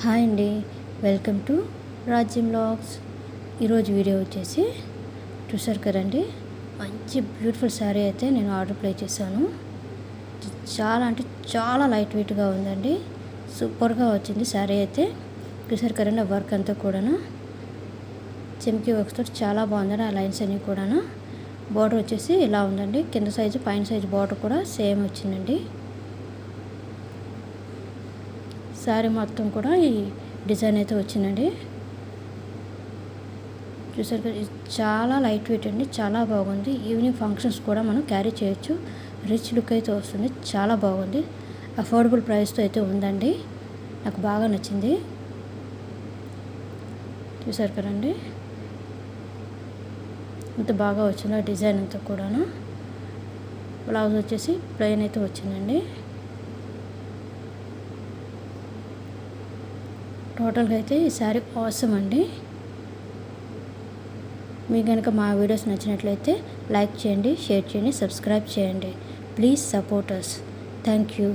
Hi అండి, welcome to రాజ్యం vlogs. ఈరోజు వీడియో వచ్చేసి చూసారు కదండి, మంచి బ్యూటిఫుల్ శారీ అయితే నేను ఆర్డర్ ప్లేస్ చేశాను. చాలా అంటే చాలా లైట్ వెయిట్గా ఉందండి, సూపర్గా వచ్చింది శారీ అయితే. చూసారు కదండి, వర్క్ అంతా కూడా చెమ్కీ వర్క్స్ తోటి చాలా బాగుందండి. ఆ లైన్స్ అన్నీ కూడా బార్డర్ వచ్చేసి ఇలా ఉందండి, కింద సైజు పైన సైజు బార్డర్ కూడా సేమ్ వచ్చిందండి. శారీ మొత్తం కూడా ఈ డిజైన్ అయితే వచ్చిందండి. చూసారు కదా, చాలా లైట్ వెయిట్ అండి, చాలా బాగుంది. ఈవినింగ్ ఫంక్షన్స్ కూడా మనం క్యారీ చేయొచ్చు. రిచ్ లుక్ అయితే వస్తుంది, చాలా బాగుంది. అఫోర్డబుల్ ప్రైస్తో అయితే ఉందండి, నాకు బాగా నచ్చింది. చూసారు కదండి, ఇంత బాగా వచ్చింది డిజైన్ అంతా కూడాను. బ్లౌజ్ వచ్చేసి ప్లెయిన్ అయితే వచ్చిందండి. టోటల్గా అయితే ఈ శారీ ఆసమ్ అండి. మీకు కనుక మా వీడియోస్ నచ్చినట్లయితే లైక్ చేయండి, షేర్ చేయండి, సబ్స్క్రైబ్ చేయండి. Please support us. Thank you.